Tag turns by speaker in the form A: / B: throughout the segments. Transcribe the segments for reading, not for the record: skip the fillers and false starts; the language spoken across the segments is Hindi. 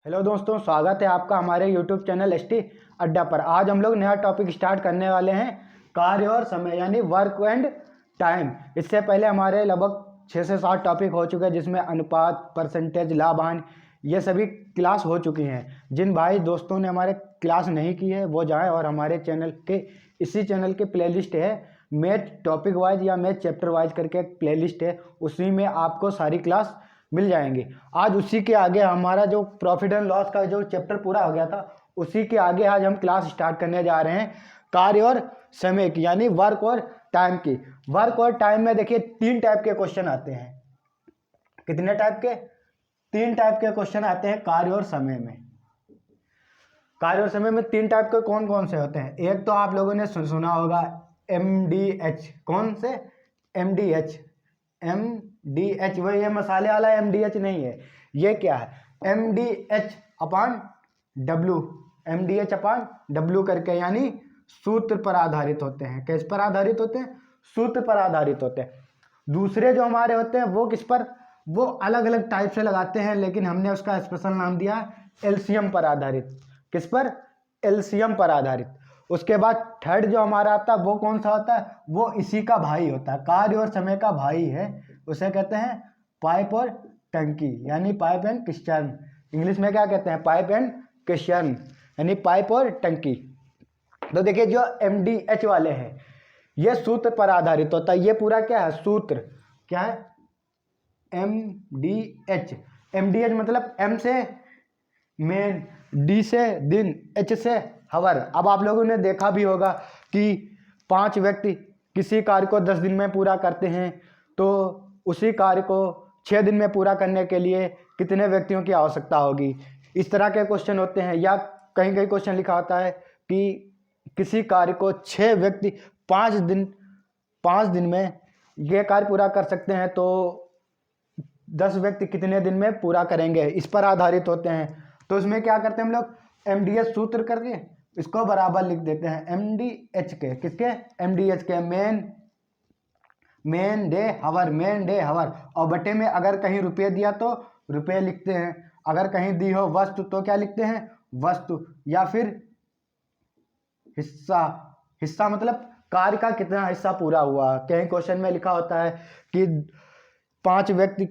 A: हेलो दोस्तों, स्वागत है आपका हमारे यूट्यूब चैनल एसटी अड्डा पर। आज हम लोग नया टॉपिक स्टार्ट करने वाले हैं, कार्य और समय यानी वर्क एंड टाइम। इससे पहले हमारे लगभग 6 से 7 टॉपिक हो चुके हैं, जिसमें अनुपात, परसेंटेज, लाभ हानि ये सभी क्लास हो चुकी हैं। जिन भाई दोस्तों ने हमारे क्लास नहीं की है वो जाएं और हमारे चैनल के इसी चैनल के प्लेलिस्ट है, मैथ टॉपिक वाइज या मैथ चैप्टर वाइज करके एक प्लेलिस्ट है, उसी में आपको सारी क्लास मिल जाएंगे। आज उसी के आगे हमारा जो प्रॉफिट एंड लॉस का जो चैप्टर पूरा हो गया था, उसी के आगे आज हम क्लास स्टार्ट करने जा रहे हैं कार्य और समय की, यानी वर्क और टाइम की। वर्क और टाइम में देखिए 3 टाइप के क्वेश्चन आते हैं। कितने टाइप के? 3 टाइप के क्वेश्चन आते हैं कार्य और समय में। कार्य और समय में 3 टाइप के कौन कौन से होते हैं? एक तो आप लोगों ने सुना होगा MDH। कौन से? MDH। MDH वही है, मसाले वाला MDH नहीं है। ये क्या है? MDH अपान W। MDH अपान W करके, यानी सूत्र पर आधारित होते हैं। किस पर आधारित होते हैं? सूत्र पर आधारित होते हैं। दूसरे जो हमारे होते हैं वो किस पर? वो अलग अलग टाइप से लगाते हैं, लेकिन हमने उसका स्पेशल नाम दिया है LCM पर आधारित। किस पर? LCM पर आधारित। उसके बाद थर्ड जो हमारा आता है वो कौन सा होता है? वो इसी का भाई होता है, कार्य और समय का भाई है। उसे कहते हैं पाइप और टंकी, यानी पाइप एंड क्वेश्चन। इंग्लिश में क्या कहते हैं? पाइप एंड क्वेश्चन, यानी पाइप और टंकी। तो देखिए जो MDH वाले हैं ये सूत्र पर आधारित होता है। ये पूरा क्या है? सूत्र। क्या है? MDH। MDH मतलब M से मेन, D से दिन, H से हवर। अब आप लोगों ने देखा भी होगा कि 5 व्यक्ति किसी कार्य को 10 दिन में पूरा करते हैं, तो उसी कार्य को 6 दिन में पूरा करने के लिए कितने व्यक्तियों की आवश्यकता होगी। इस तरह के क्वेश्चन होते हैं। या कहीं कहीं क्वेश्चन लिखा होता है कि किसी कार्य को 6 व्यक्ति 5 दिन में ये कार्य पूरा कर सकते हैं, तो 10 व्यक्ति कितने दिन में पूरा करेंगे, इस पर आधारित होते हैं। तो इसमें क्या करते हैं हम लोग? MDH सूत्र करके इसको बराबर लिख देते हैं MDH के। किसके? MDH के। मेन डे हवर, मेन डे हवर। और बटे में अगर कहीं रुपये दिया तो रुपये लिखते हैं, अगर कहीं दी हो वस्तु तो क्या लिखते हैं? वस्तु। या फिर हिस्सा। हिस्सा मतलब कार्य का कितना हिस्सा पूरा हुआ। कहीं क्वेश्चन में लिखा होता है कि 5 व्यक्ति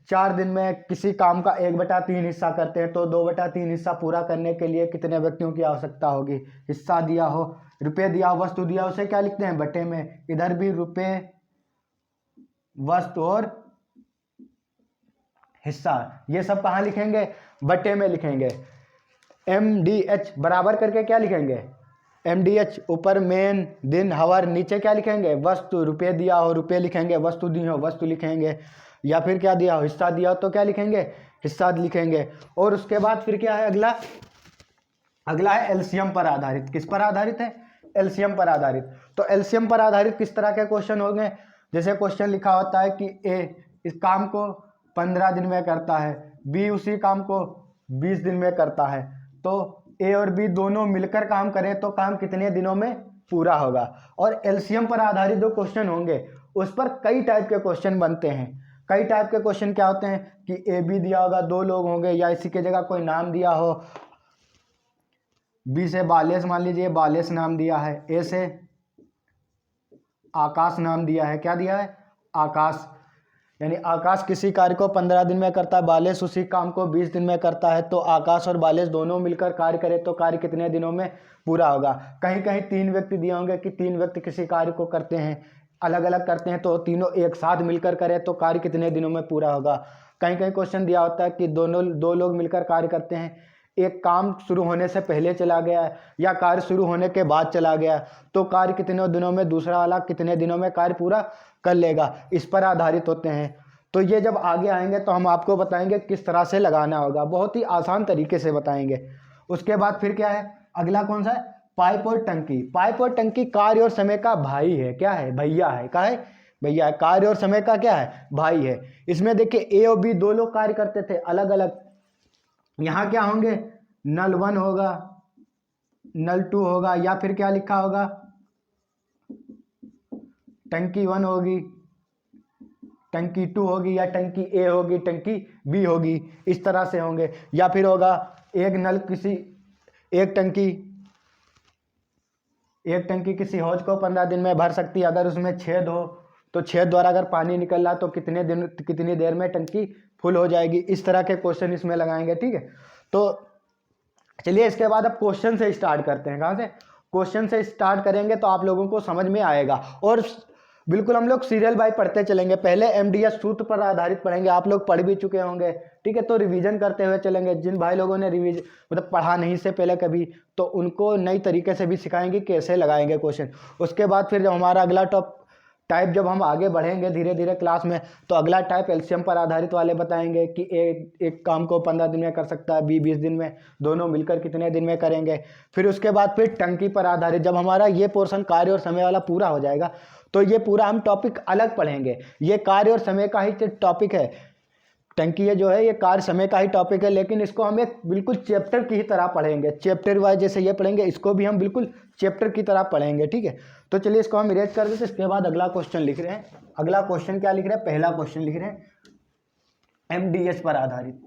A: 4 दिन में किसी काम का 1/3 हिस्सा करते हैं, तो 2/3 हिस्सा पूरा करने के लिए कितने व्यक्तियों की आवश्यकता होगी। हिस्सा दिया हो, रुपये दिया हो, वस्तु दिया हो, उसे क्या लिखते हैं? बटे में। इधर भी रुपये, वस्तु और हिस्सा, ये सब कहाँ लिखेंगे? बटे में लिखेंगे। MDH बराबर करके क्या लिखेंगे? MDH ऊपर मेन, दिन, हवर, नीचे क्या लिखेंगे? वस्तु। रुपये दिया हो रुपये लिखेंगे, वस्तु दी हो वस्तु लिखेंगे, या फिर क्या दिया हो? हिस्सा दिया हो तो क्या लिखेंगे? हिस्सा लिखेंगे। और उसके बाद फिर क्या है? अगला है LCM पर आधारित। किस पर आधारित है? LCM पर आधारित। तो LCM पर आधारित किस तरह के क्वेश्चन होंगे? जैसे क्वेश्चन लिखा होता है कि A इस काम को 15 दिन में करता है, B उसी काम को 20 दिन में करता है, तो A और B दोनों मिलकर काम करें तो काम कितने दिनों में पूरा होगा। और LCM पर आधारित जो क्वेश्चन होंगे उस पर कई टाइप के क्वेश्चन बनते हैं। कई टाइप के क्वेश्चन क्या होते हैं कि AB दिया होगा, 2 लोग होंगे, या इसी के जगह कोई नाम दिया हो। B से बालेश, मान लीजिए बालेश नाम दिया है। A से आकाश नाम दिया है। क्या दिया है? आकाश। यानी आकाश किसी कार्य को 15 दिन में करता है, बालेश उसी काम को 20 दिन में करता है, तो आकाश और बालेश दोनों मिलकर कार्य करें तो कार्य कितने दिनों में पूरा होगा। कहीं कहीं 3 व्यक्ति दिए होंगे कि 3 व्यक्ति किसी कार्य को करते हैं, अलग अलग करते हैं, तो तीनों एक साथ मिलकर करें तो कार्य कितने दिनों में पूरा होगा। कहीं कहीं क्वेश्चन दिया होता है कि 2 लोग मिलकर कार्य करते हैं, एक काम शुरू होने से पहले चला गया है या कार्य शुरू होने के बाद चला गया, तो कार्य कितने दिनों में, दूसरा वाला कितने दिनों में कार्य पूरा कर लेगा, इस पर आधारित होते हैं। तो ये जब आगे आएंगे तो हम आपको बताएंगे किस तरह से लगाना होगा, बहुत ही आसान तरीके से बताएंगे। उसके बाद फिर क्या है? अगला कौन सा है? पाइप और टंकी। पाइप और टंकी कार्य और समय का भाई है। क्या है? भैया है। क्या है? भैया है। कार्य और समय का क्या है? भाई है। इसमें देखिए A और B 2 लोग कार्य करते थे अलग अलग। यहाँ क्या होंगे? नल 1 होगा, नल 2 होगा, या फिर क्या लिखा होगा? टंकी 1 होगी, टंकी 2 होगी या टंकी ए होगी, टंकी बी होगी, इस तरह से होंगे। या फिर होगा एक नल किसी एक टंकी किसी हौज को 15 दिन में भर सकती है। अगर उसमें छेद हो तो छेद द्वारा अगर पानी निकल रहा तो कितनी देर में टंकी फुल हो जाएगी। इस तरह के क्वेश्चन इसमें लगाएंगे, ठीक है। तो चलिए इसके बाद अब क्वेश्चन से स्टार्ट करते हैं। कहाँ से? क्वेश्चन से स्टार्ट करेंगे तो आप लोगों को समझ में आएगा, और बिल्कुल हम लोग सीरियल बाय पढ़ते चलेंगे। पहले एमडीएस सूत्र पर आधारित पढ़ेंगे, आप लोग पढ़ भी चुके होंगे, ठीक है। तो रिवीजन करते हुए चलेंगे। जिन भाई लोगों ने रिवीजन मतलब पढ़ा नहीं से पहले कभी, तो उनको नई तरीके से भी सिखाएंगे कैसे लगाएंगे क्वेश्चन। उसके बाद फिर जब हमारा अगला टाइप जब हम आगे बढ़ेंगे धीरे धीरे क्लास में, तो अगला टाइप एलसीएम पर आधारित वाले बताएंगे कि एक काम को 15 दिन में कर सकता है, बी 20 दिन में, दोनों मिलकर कितने दिन में करेंगे। फिर उसके बाद फिर टंकी पर आधारित जब हमारा ये पोर्शन कार्य और समय वाला पूरा हो जाएगा, तो ये पूरा हम टॉपिक अलग पढ़ेंगे। ये कार्य और समय का ही टॉपिक है। टंकी ये जो है ये कार्य समय का ही टॉपिक है, लेकिन इसको हम एक बिल्कुल चैप्टर की ही तरह पढ़ेंगे। चैप्टर वाइज जैसे ये पढ़ेंगे, इसको भी हम बिल्कुल चैप्टर की तरह पढ़ेंगे, ठीक है। तो चलिए इसको हम इरेज कर देते। इसके बाद अगला क्वेश्चन लिख रहे हैं। अगला क्वेश्चन क्या लिख रहे हैं? पहला क्वेश्चन लिख रहे हैं एमडीएस पर आधारित।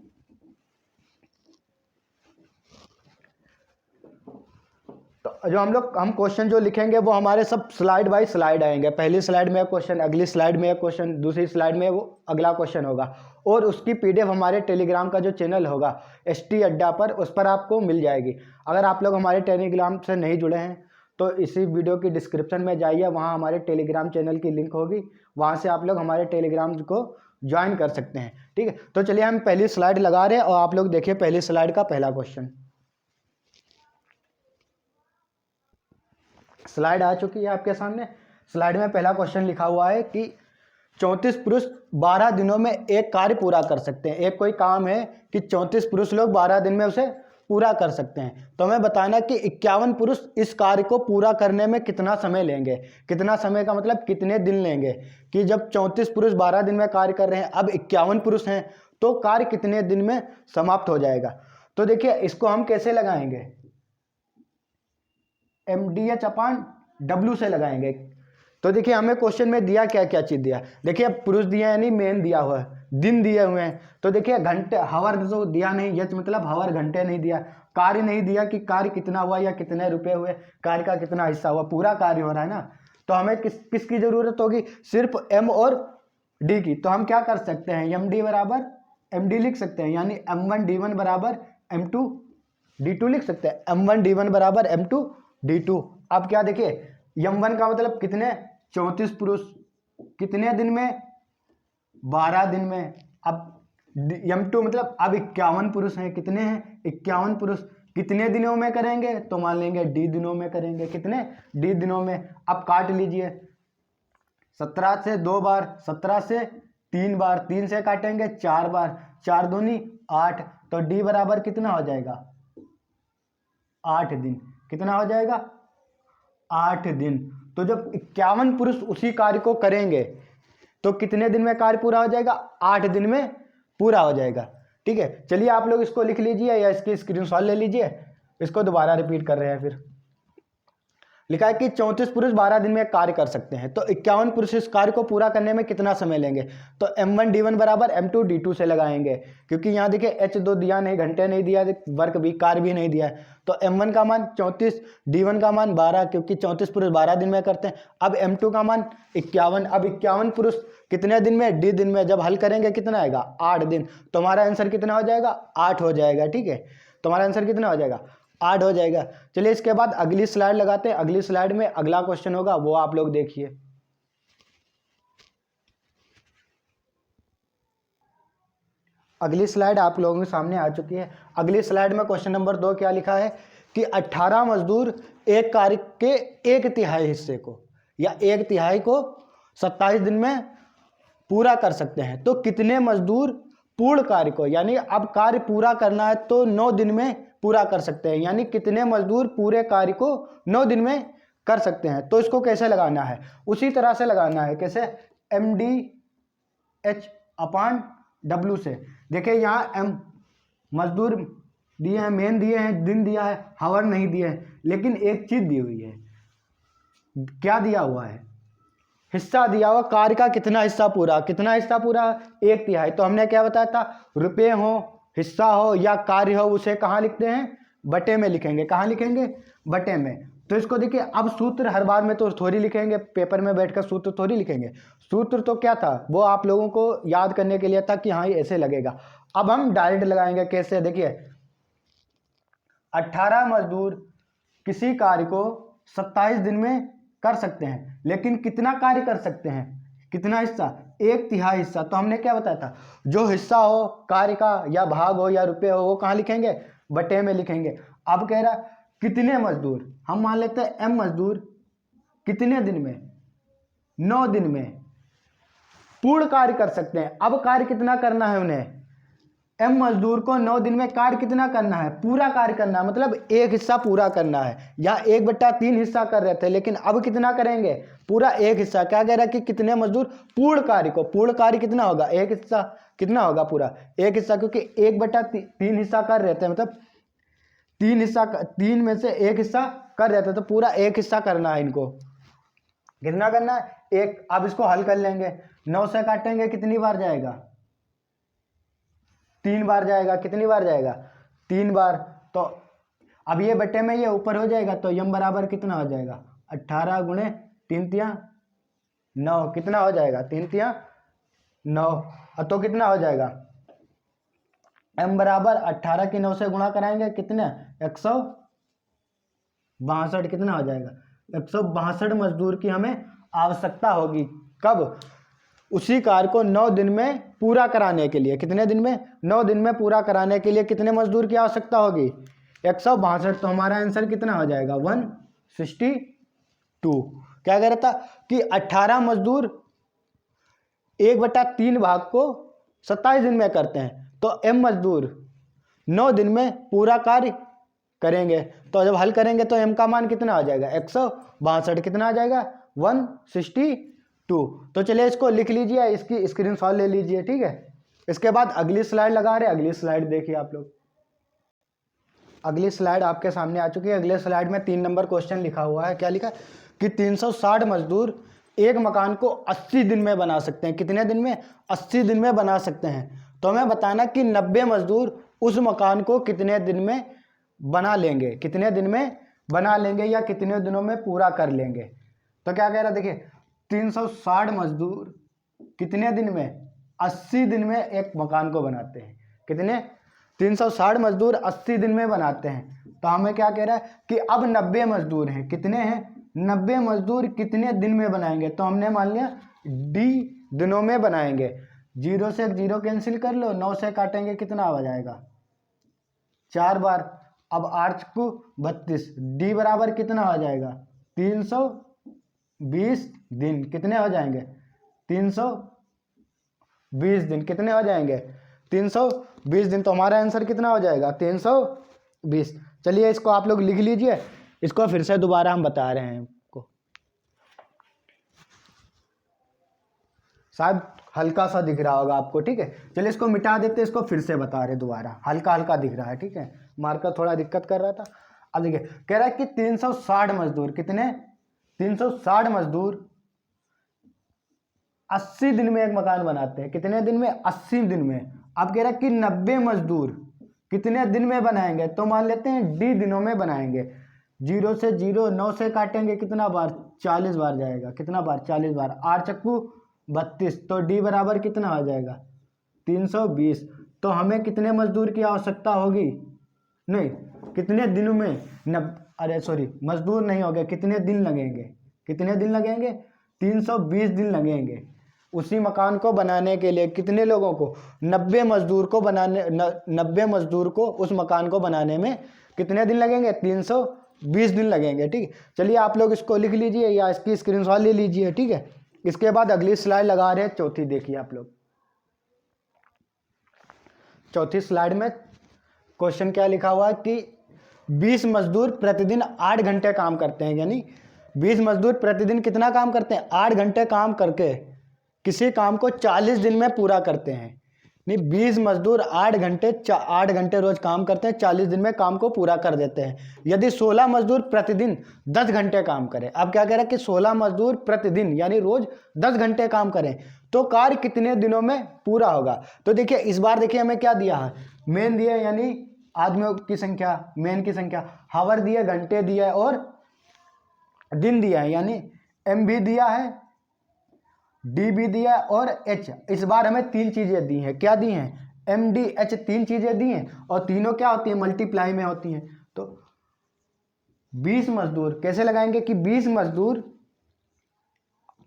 A: तो जो हम क्वेश्चन जो लिखेंगे वो हमारे सब स्लाइड बाय स्लाइड आएंगे। पहली स्लाइड में एक क्वेश्चन, अगली स्लाइड में एक क्वेश्चन, दूसरी स्लाइड में वो अगला क्वेश्चन होगा। और उसकी पीडीएफ हमारे टेलीग्राम का जो चैनल होगा एसटी अड्डा पर, उस पर आपको मिल जाएगी। अगर आप लोग हमारे टेलीग्राम से नहीं जुड़े हैं तो इसी वीडियो की डिस्क्रिप्शन में जाइए, वहाँ हमारे टेलीग्राम चैनल की लिंक होगी, वहाँ से आप लोग हमारे टेलीग्राम को ज्वाइन कर सकते हैं, ठीक है। तो चलिए हम पहली स्लाइड लगा रहे हैं और आप लोग देखिए पहली स्लाइड का पहला क्वेश्चन। स्लाइड आ चुकी है आपके सामने। स्लाइड में पहला क्वेश्चन लिखा हुआ है कि 34 पुरुष 12 दिनों में एक कार्य पूरा कर सकते हैं। एक कोई काम है कि 34 पुरुष लोग 12 दिन में उसे पूरा कर सकते हैं। तो हमें बताना कि 51 पुरुष इस कार्य को पूरा करने में कितना समय लेंगे। कितना समय का मतलब कितने दिन लेंगे, कि जब 34 पुरुष 12 दिन में कार्य कर रहे हैं, अब 51 पुरुष हैं, तो कार्य कितने दिन में समाप्त हो जाएगा। तो देखिए इसको हम कैसे लगाएंगे, MDH अपान W से लगाएंगे। तो देखिए हमें क्वेश्चन में दिया क्या क्या चीज दिया। देखिए पुरुष दिया यानी मेन दिया हुआ है, दिन दिए हुए हैं। तो देखिए घंटे हावर जो दिया नहीं, ये मतलब हावर घंटे नहीं दिया। कार्य नहीं दिया कि कार्य कितना हुआ या कितने रुपए हुए, कार्य का कितना हिस्सा हुआ, पूरा कार्य हो रहा है ना। तो हमें किसकी जरूरत होगी? सिर्फ M और D की। तो हम क्या कर सकते हैं, MD बराबर MD लिख सकते हैं, यानी M1 D1 बराबर M2 D2 लिख सकते हैं। M1 D1 बराबर M2 D2। अब क्या देखिए M1 का मतलब कितने, 34 पुरुष, कितने दिन में, 12 दिन में। अब M2 मतलब अब 51 पुरुष हैं, कितने हैं, 51 पुरुष, कितने दिनों में करेंगे, तो मान लेंगे D दिनों में करेंगे। कितने, D दिनों में। अब काट लीजिए, 17 से 2 बार, 17 से 3 बार, 3 से काटेंगे 4 बार, 4 दूनी 8, तो D बराबर कितना हो जाएगा, 8 दिन। कितना हो जाएगा, 8 दिन। तो जब 51 पुरुष उसी कार्य को करेंगे तो कितने दिन में कार्य पूरा हो जाएगा, 8 दिन में पूरा हो जाएगा, ठीक है। चलिए आप लोग इसको लिख लीजिए या इसकी स्क्रीनशॉट ले लीजिए। इसको दोबारा रिपीट कर रहे हैं। फिर लिखा है कि 34 पुरुष 12 दिन में कार्य कर सकते हैं, तो 51 पुरुष इस कार्य को पूरा करने में कितना समय लेंगे। तो M1 D1 बराबर M2 D2 से लगाएंगे, क्योंकि यहाँ देखिए H2 दिया नहीं, घंटे नहीं दिया, वर्क भी कार्य भी नहीं दिया है। तो M1 का मान 34, D1 का मान 12, क्योंकि 34 पुरुष 12 दिन में करते हैं। अब M2 का मान 51। अब 51 पुरुष कितने दिन में, D दिन में। जब हल करेंगे कितना आएगा, 8 दिन। तो हमारा आंसर कितना हो जाएगा, 8 हो जाएगा, ठीक है। तो हमारा आंसर कितना हो जाएगा, 8 हो जाएगा। चलिए इसके बाद अगली स्लाइड लगाते हैं। अगली स्लाइड में अगला क्वेश्चन होगा, वो आप लोग देखिए। अगली स्लाइड आप लोगों के सामने आ चुकी है। अगली स्लाइड में क्वेश्चन नंबर 2 क्या लिखा है कि 18 मजदूर एक कार्य के 1/3 हिस्से को या 1/3 को 27 दिन में पूरा कर सकते हैं। तो कितने मजदूर पूर्ण कार्य को, यानी अब कार्य पूरा करना है तो 9 दिन में पूरा कर सकते हैं, यानी कितने मजदूर पूरे कार्य को 9 दिन में कर सकते हैं। तो इसको कैसे लगाना है, उसी तरह से लगाना है। कैसे, MDH अपान W से। देखिए यहाँ M मजदूर दिए हैं, मेन दिए हैं, दिन दिया है, हावर नहीं दिए हैं, लेकिन एक चीज दी हुई है। क्या दिया हुआ है, हिस्सा दिया हुआ कार्य का कितना हिस्सा पूरा, कितना हिस्सा पूरा, 1/3। तो हमने क्या बताया था, रुपये हो, हिस्सा हो या कार्य हो, उसे कहाँ लिखते हैं, बटे में लिखेंगे। कहाँ लिखेंगे, बटे में। तो इसको देखिए, अब सूत्र हर बार में तो थोड़ी लिखेंगे, पेपर में बैठकर सूत्र थोड़ी लिखेंगे। सूत्र तो क्या था, वो आप लोगों को याद करने के लिए था कि हाँ ये ऐसे लगेगा। अब हम डायरेक्ट लगाएंगे। कैसे, देखिए 18 मजदूर किसी कार्य को 27 दिन में कर सकते हैं, लेकिन कितना कार्य कर सकते हैं, कितना हिस्सा, 1/3 हिस्सा। तो हमने क्या बताया था, जो हिस्सा हो कार्य का या भाग हो या रुपये हो, वो कहाँ लिखेंगे, बटे में लिखेंगे। अब कह रहा कितने मजदूर, हम मान लेते हैं m मजदूर कितने दिन में, 9 दिन में पूर्ण कार्य कर सकते हैं। अब कार्य कितना करना है उन्हें, m मजदूर को 9 दिन में कार्य कितना करना है, पूरा कार्य करना है, मतलब एक हिस्सा पूरा करना है। या 1/3 हिस्सा कर रहे थे, लेकिन अब कितना करेंगे, पूरा एक हिस्सा। क्या कह रहा है कि कितने मजदूर पूर्ण कार्य को, पूर्ण कार्य कितना होगा, एक हिस्सा, कितना होगा, पूरा एक हिस्सा, क्योंकि 1/3 हिस्सा कर रहे थे, मतलब 3 हिस्सा, 3 में से एक हिस्सा कर रहे थे, तो पूरा एक हिस्सा करना है इनको। कितना करना है, एक। अब इसको हल कर लेंगे, 9 से काटेंगे कितनी बार जाएगा, 3 बार जाएगा। कितनी बार जाएगा, 3 बार। तो अब ये बटे में ये ऊपर हो जाएगा, तो यम बराबर कितना हो जाएगा, 18 गुणे 3 × 9, कितना हो जाएगा, 3 × 9। तो कितना हो जाएगा, m बराबर 18 की 9 से गुणा कराएंगे, कितने, 162। कितना हो जाएगा, 162 मजदूर की हमें आवश्यकता होगी। कब, उसी कार्य को 9 दिन में पूरा कराने के लिए। कितने दिन में, 9 दिन में पूरा कराने के लिए कितने मजदूर की आवश्यकता होगी, 162। तो हमारा आंसर कितना हो जाएगा, 162। क्या कह रहा था कि 18 मजदूर 1/3 भाग को 27 दिन में करते हैं, तो m मजदूर 9 दिन में पूरा कार्य करेंगे। तो जब हल करेंगे तो m का मान कितना आ जाएगा, 162। कितना आ जाएगा, 162। तो चलिए इसको लिख लीजिए, इसकी स्क्रीनशॉट ले लीजिए, ठीक है। इसके बाद अगली स्लाइड लगा रहे, अगली स्लाइड देखिए आप लोग। अगली स्लाइड आपके सामने आ चुकी है। अगले स्लाइड में 3 नंबर क्वेश्चन लिखा हुआ है। क्या लिखा है कि 360 मजदूर एक मकान को 80 दिन में बना सकते हैं। कितने दिन में, 80 दिन में बना सकते हैं। तो हमें बताना कि 90 मजदूर उस मकान को कितने दिन में बना लेंगे, कितने दिन में बना लेंगे या कितने दिनों में पूरा कर लेंगे। तो क्या कह रहा है, देखिए 360 मजदूर कितने दिन में, 80 दिन में एक मकान को बनाते हैं। कितने, 360 मजदूर 80 दिन में बनाते हैं। तो हमें क्या कह रहा है कि अब 90 मजदूर हैं, कितने हैं, 90 मजदूर कितने दिन में बनाएंगे। तो हमने मान लिया डी दिनों में बनाएंगे। 0 से 0 कैंसिल कर लो, 9 से काटेंगे कितना आ जाएगा, 4 बार। अब 8 को 32, डी बराबर कितना हो जाएगा, 320 दिन। कितने हो जाएंगे, 320 दिन। कितने हो जाएंगे, 320 दिन। तो हमारा आंसर कितना हो जाएगा, 320। चलिए इसको आप लोग लिख लीजिए, इसको फिर से दोबारा हम बता रहे हैं आपको, शायद हल्का सा दिख रहा होगा आपको, ठीक है। चलिए इसको मिटा देते हैं, इसको फिर से बता रहे दोबारा, हल्का हल्का दिख रहा है, ठीक है। मार्कर थोड़ा दिक्कत कर रहा था। अब देखिए कह रहा है कि 360 मजदूर, कितने, 360 मजदूर 80 दिन में एक मकान बनाते हैं। कितने दिन में, 80 दिन में। अब कह रहा है कि 90 मजदूर कितने दिन में बनाएंगे। तो मान लेते हैं डी दिनों में बनाएंगे। 0 से 0, 9 से काटेंगे कितना बार, 40 बार जाएगा। कितना बार, 40 बार। 8 चक्कू 32, तो डी बराबर कितना आ जाएगा, 320। तो हमें कितने मजदूर की आवश्यकता होगी, नहीं कितने दिनों में, मजदूर नहीं हो गया, कितने दिन लगेंगे, कितने दिन लगेंगे, 320 दिन लगेंगे उसी मकान को बनाने के लिए। कितने लोगों को, 90 मजदूर को बनाने, 90 मजदूर को उस मकान को बनाने में कितने दिन लगेंगे, 320 दिन लगेंगे, ठीक है। चलिए आप लोग इसको लिख लीजिए या इसकी स्क्रीनशॉट ले लीजिए, ठीक है। इसके बाद अगली स्लाइड लगा रहे हैं, चौथी देखिए आप लोग। चौथी स्लाइड में क्वेश्चन क्या लिखा हुआ है कि 20 मजदूर प्रतिदिन 8 घंटे काम करते हैं, यानी 20 मजदूर प्रतिदिन कितना काम करते हैं, 8 घंटे काम करके किसी काम को 40 दिन में पूरा करते हैं। नहीं, 20 मजदूर 8 घंटे रोज काम करते हैं, 40 दिन में काम को पूरा कर देते हैं। यदि 16 मजदूर प्रतिदिन 10 घंटे काम करें, अब क्या कह रहा है कि 16 मजदूर प्रतिदिन यानी रोज 10 घंटे काम करें तो कार्य कितने दिनों में पूरा होगा। तो देखिए इस बार देखिए हमें क्या दिया है, मेन दिया है यानी आदमियों की संख्या, मेन की संख्या, हावर दिया, घंटे दिया है और दिन दिया है, यानी एम भी दिया है, डी भी दिया है और एच। इस बार हमें 3 चीजें दी हैं, क्या दी हैं, एम डी एच, 3 चीजें दी हैं और तीनों क्या होती हैं, मल्टीप्लाई में होती हैं। तो 20 मजदूर कैसे लगाएंगे कि 20 मजदूर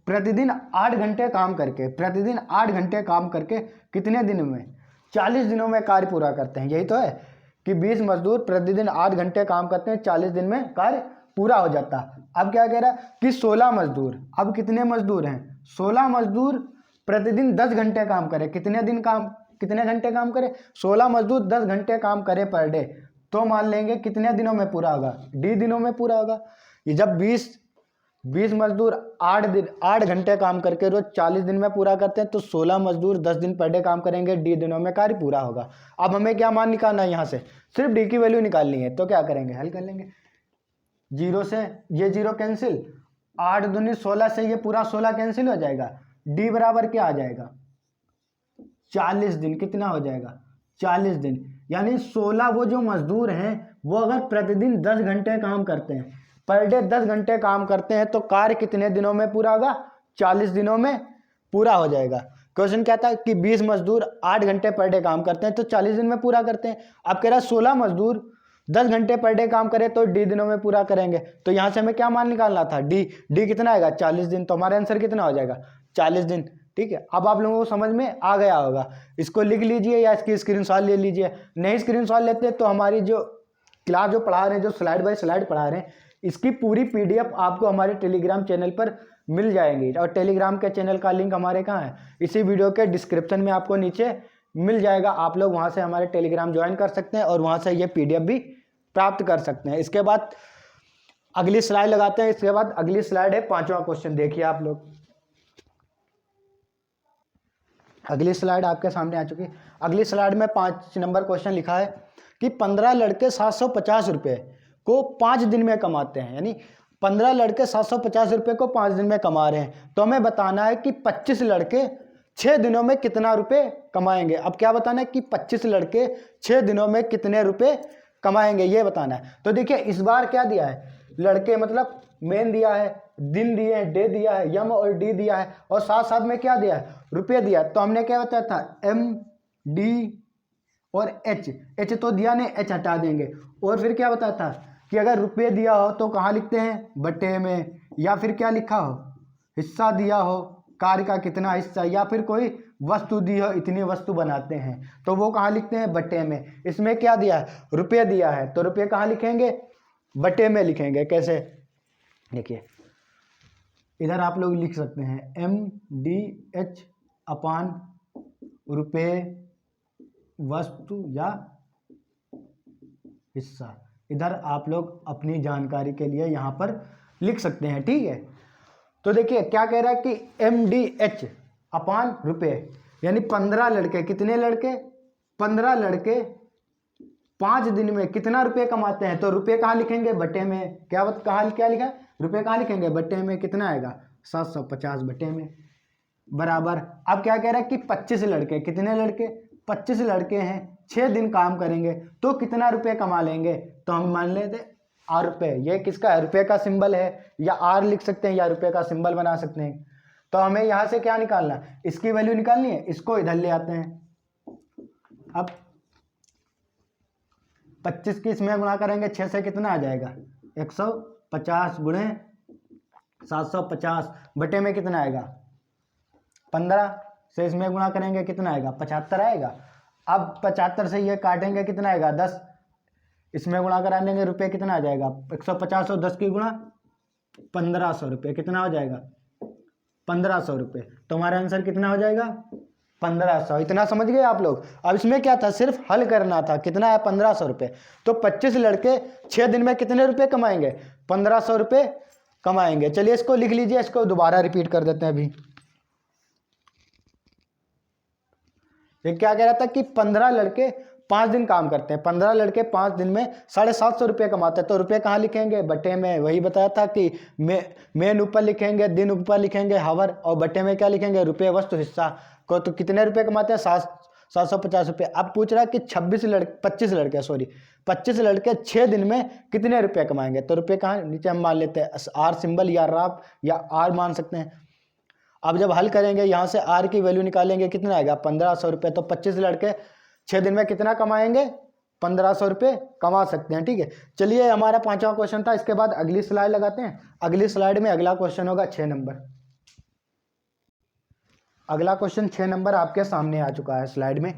A: प्रतिदिन 8 घंटे काम करके, प्रतिदिन 8 घंटे काम करके कितने दिनों में, 40 दिनों में कार्य पूरा करते हैं। यही तो है कि 20 मजदूर प्रतिदिन 8 घंटे काम करते हैं, 40 दिन में कार्य पूरा हो जाता है। अब क्या कह रहा है कि 16 मजदूर, अब कितने मजदूर हैं, 16 मजदूर प्रतिदिन 10 घंटे काम करें, कितने घंटे काम करें, 16 मजदूर 10 घंटे काम करें पर डे, तो मान लेंगे कितने दिनों में पूरा होगा, डी दिनों में पूरा होगा। ये जब 20 मजदूर 8 घंटे काम करके रोज 40 दिन में पूरा करते हैं तो 16 मजदूर 10 दिन पर डे काम करेंगे, डी दिनों में कार्य पूरा होगा। अब हमें क्या मान निकालना है, यहाँ से सिर्फ डी की वैल्यू निकालनी है। तो क्या करेंगे, हल कर लेंगे, 0 से ये 0 कैंसिल, 8 दूनी 16 से ये पूरा 16 कैंसिल हो जाएगा, डी बराबर क्या आ जाएगा, 40 दिन। कितना हो जाएगा, 40 दिन। यानी 16 वो जो मजदूर हैं वो अगर प्रतिदिन 10 घंटे काम करते हैं, पर डे 10 घंटे काम करते हैं तो कार्य कितने दिनों में पूरा होगा, 40 दिनों में पूरा हो जाएगा। क्वेश्चन क्या था कि 20 मजदूर 8 घंटे पर डे काम करते हैं तो 40 दिन में पूरा करते हैं। अब कह रहा है 16 मजदूर 10 घंटे पर डे काम करे तो डी दिनों में पूरा करेंगे। तो यहाँ से हमें क्या मान निकालना था, डी कितना आएगा, 40 दिन। तो हमारा आंसर कितना हो जाएगा, 40 दिन। ठीक है, अब आप लोगों को समझ में आ गया होगा। इसको लिख लीजिए या इसकी स्क्रीनशॉट ले लीजिए। नहीं स्क्रीनशॉट लेते तो हमारी जो क्लास जो पढ़ा रहे हैं, जो स्लाइड बाय स्लाइड पढ़ा रहे हैं, इसकी पूरी पीडीएफ आपको हमारे टेलीग्राम चैनल पर मिल जाएंगी। और टेलीग्राम के चैनल का लिंक हमारे कहाँ है, इसी वीडियो के डिस्क्रिप्शन में आपको नीचे मिल जाएगा। आप लोग वहाँ से हमारे टेलीग्राम ज्वाइन कर सकते हैं और वहाँ से ये पीडीएफ भी प्राप्त कर सकते हैं। इसके बाद अगली स्लाइड लगाते हैं। इसके बाद अगली स्लाइड है 5वां क्वेश्चन। देखिए आप लोग, अगली स्लाइड आपके सामने आ चुकी है। अगली स्लाइड में 5 नंबर क्वेश्चन लिखा है कि 15 लड़के 750 रुपये को 5 दिन में कमाते हैं, यानी 15 लड़के 750 रुपये को 5 दिन में कमा रहे हैं। तो हमें बताना है कि 25 लड़के 6 दिनों में कितना रुपए कमाएंगे। अब क्या बताना है कि 25 लड़के 6 दिनों में कितने रुपए कमाएंगे, ये बताना है। तो देखिए इस बार क्या दिया है, लड़के मतलब मेन दिया है, दिन दिए हैं, डे दिया है, यम और डी दिया है और साथ साथ में क्या दिया है, रुपये दिया है। तो हमने क्या बताया था, एम डी और एच तो दिया नहीं, एच हटा देंगे। और फिर क्या बताया था कि अगर रुपये दिया हो तो कहाँ लिखते हैं, बटे में, या फिर क्या लिखा हो, हिस्सा दिया हो, कार्य का कितना हिस्सा, या फिर कोई वस्तु दी हो, इतनी वस्तु बनाते हैं, तो वो कहाँ लिखते हैं, बटे में। इसमें क्या दिया है, रुपये दिया है, तो रुपये कहाँ लिखेंगे, बटे में लिखेंगे। कैसे, देखिए इधर आप लोग लिख सकते हैं एम डी एच अपान रुपये वस्तु या हिस्सा। इधर आप लोग अपनी जानकारी के लिए यहाँ पर लिख सकते हैं, ठीक है। तो देखिए क्या कह रहा है कि एम डी एच अपान रुपये, यानी 15 लड़के, कितने लड़के, 15 लड़के 5 दिन में कितना रुपये कमाते हैं। तो रुपये कहाँ लिखेंगे, बटे में। क्या लिखा है, रुपये कहाँ लिखेंगे, बटे में। कितना आएगा, 750 बटे में बराबर। अब क्या कह रहा है कि 25 लड़के, कितने लड़के, 25 लड़के हैं, 6 दिन काम करेंगे तो कितना रुपये कमा लेंगे। तो हम मान लेते आर रुपये, ये किसका है, रुपये का सिंबल है, या आर लिख सकते हैं या रुपये का सिंबल बना सकते हैं। तो हमें यहाँ से क्या निकालना, इसकी वैल्यू निकालनी है। इसको इधर ले आते हैं। अब 25 की इसमें गुणा करेंगे 6 से, कितना आ जाएगा, 150 गुणे 750 बटे में कितना आएगा, 15 से इसमें गुणा करेंगे कितना आएगा, 75 आएगा। अब 75 से ये काटेंगे कितना आएगा, 10, इसमें गुणा करा देंगे, रुपये कितना आ जाएगा, 150 और 10 की गुणा 1500 रुपये, कितना हो जाएगा, 1500 रुपये। तो हमारा आंसर कितना हो जाएगा, 1500। इतना समझ गए आप लोग। अब इसमें क्या था, सिर्फ हल करना था। कितना है, 1500 रुपये। तो 25 लड़के 6 दिन में कितने रुपये कमाएंगे, 1500 रुपये कमाएंगे। चलिए इसको लिख लीजिए, इसको दोबारा रिपीट कर देते हैं अभी। ये क्या कह रहा था कि 15 लड़के 5 दिन काम करते हैं, 15 लड़के 5 दिन में 750 रुपये कमाते हैं। तो रुपये कहाँ लिखेंगे? बटे में। वही बताया था कि मेन ऊपर लिखेंगे, दिन ऊपर लिखेंगे हावर, और बटे में क्या लिखेंगे? रुपये वस्तु हिस्सा को। तो कितने रुपये कमाते हैं? 750 रुपये। अब पूछ रहा है कि 25 लड़के 6 दिन में कितने रुपये कमाएंगे? तो रुपये कहाँ? नीचे हम मान लेते हैं आर सिंबल या राब या आर मान सकते हैं। अब जब हल करेंगे यहाँ से आर की वैल्यू निकालेंगे, कितना आएगा? 1500 रुपये। तो 25 लड़के 6 दिन में कितना कमाएंगे? 1500 रुपये कमा सकते हैं। ठीक है, चलिए हमारा 5वां क्वेश्चन था। इसके बाद अगली स्लाइड लगाते हैं। अगली स्लाइड में अगला क्वेश्चन होगा 6 नंबर। अगला क्वेश्चन 6 नंबर आपके सामने आ चुका है। स्लाइड में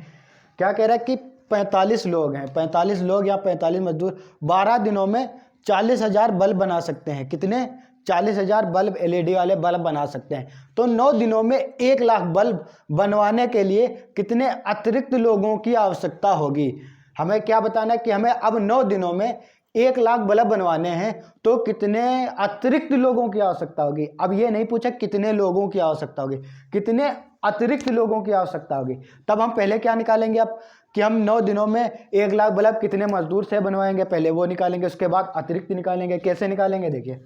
A: क्या कह रहा है कि 45 लोग हैं, 45 लोग या 45 मजदूर 12 दिनों में 40,000 बल्ब बना सकते हैं। कितने? 40,000 बल्ब, एलईडी वाले बल्ब बना सकते हैं। तो 9 दिनों में 1 लाख बल्ब बनवाने के लिए कितने अतिरिक्त लोगों की आवश्यकता होगी? हमें क्या बताना है कि हमें अब 9 दिनों में 1 लाख बल्ब बनवाने हैं, तो कितने अतिरिक्त लोगों की आवश्यकता होगी। अब ये नहीं पूछा कितने लोगों की आवश्यकता होगी, कितने अतिरिक्त लोगों की आवश्यकता होगी। तब हम पहले क्या निकालेंगे अब कि हम 9 दिनों में 1 लाख बल्ब कितने मजदूर से बनवाएंगे, पहले वो निकालेंगे, उसके बाद अतिरिक्त निकालेंगे। कैसे निकालेंगे? देखिए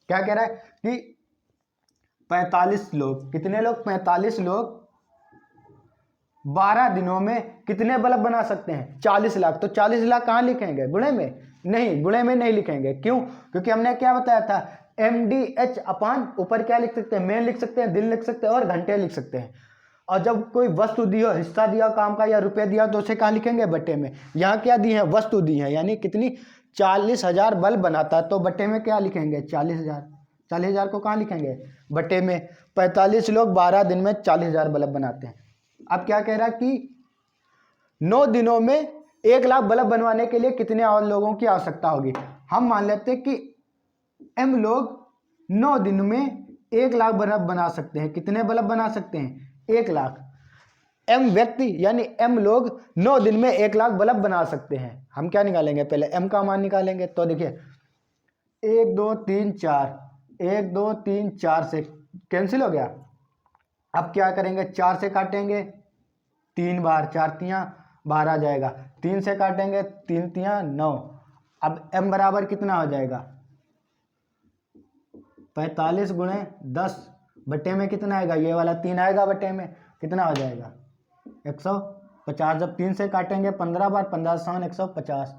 A: क्या कह रहा है कि 45 लोग, कितने लोग? 45 लोग 12 दिनों में कितने बल्ब बना सकते हैं? 40 लाख। तो 40 लाख कहाँ लिखेंगे? गुणे में? नहीं, गुणे में नहीं लिखेंगे। क्यों? क्योंकि हमने क्या बताया था, MDH अपान ऊपर क्या लिख सकते हैं? मेन लिख सकते हैं, दिन लिख सकते हैं और घंटे लिख सकते हैं। और जब कोई वस्तु दी हो, हिस्सा दिया काम का या रुपए दिया, तो उसे कहाँ लिखेंगे? बटे में। यहाँ क्या दी है? वस्तु दी है, यानी कितनी? 40,000 बल्ब बनाता है, तो बटे में क्या लिखेंगे? 40,000। 40,000 को कहाँ लिखेंगे? बटे में। 45 लोग 12 दिन में 40,000 बल्ब बनाते हैं। अब क्या कह रहा है कि 9 दिनों में 1 लाख बल्ब बनवाने के लिए कितने और लोगों की आवश्यकता होगी। हम मान लेते हैं कि M लोग 9 दिन में 1 लाख बल्ब बना सकते हैं। कितने बल्ब बना सकते हैं? 1 लाख। M व्यक्ति यानी M लोग 9 दिन में 1 लाख बल्ब बना सकते हैं। हम क्या निकालेंगे? पहले M का मान निकालेंगे। तो देखिए 1 2 3 4, 1 2 3 4 से कैंसिल हो गया। अब क्या करेंगे? 4 से काटेंगे 3 बार, 4 तियाँ 12 आ जाएगा। 3 से काटेंगे 3 तियाँ 9। अब M बराबर कितना हो जाएगा? 45 गुणे 10 बटे में कितना आएगा? ये वाला 3 आएगा बटे में, कितना हो जाएगा? 150। जब 3 से काटेंगे 15 बार, 15 7 150।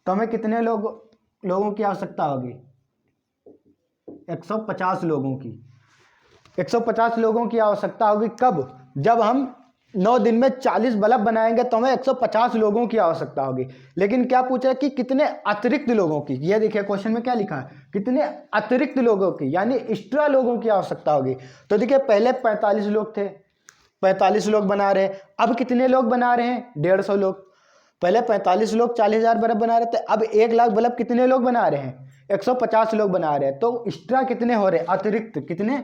A: तो हमें कितने लोगों की आवश्यकता होगी? 150 लोगों की। 150 लोगों की आवश्यकता होगी। कब? जब हम 9 दिन में 40 बल्ब बनाएंगे तो हमें 150 लोगों की आवश्यकता होगी। लेकिन क्या पूछा है कि कितने अतिरिक्त लोगों की। ये देखिए क्वेश्चन में क्या लिखा है, कितने अतिरिक्त लोगों की, यानी एक्स्ट्रा लोगों की आवश्यकता होगी। तो देखिए पहले 45 लोग थे, 45 लोग बना रहे हैं। अब कितने लोग बना रहे हैं? 150 लोग। पहले 45 लोग 40,000 बल्ब बना रहे थे, अब 1 लाख बल्ब कितने लोग बना रहे हैं? 150 लोग बना रहे हैं। तो एक्स्ट्रा कितने हो रहे हैं? अतिरिक्त कितने?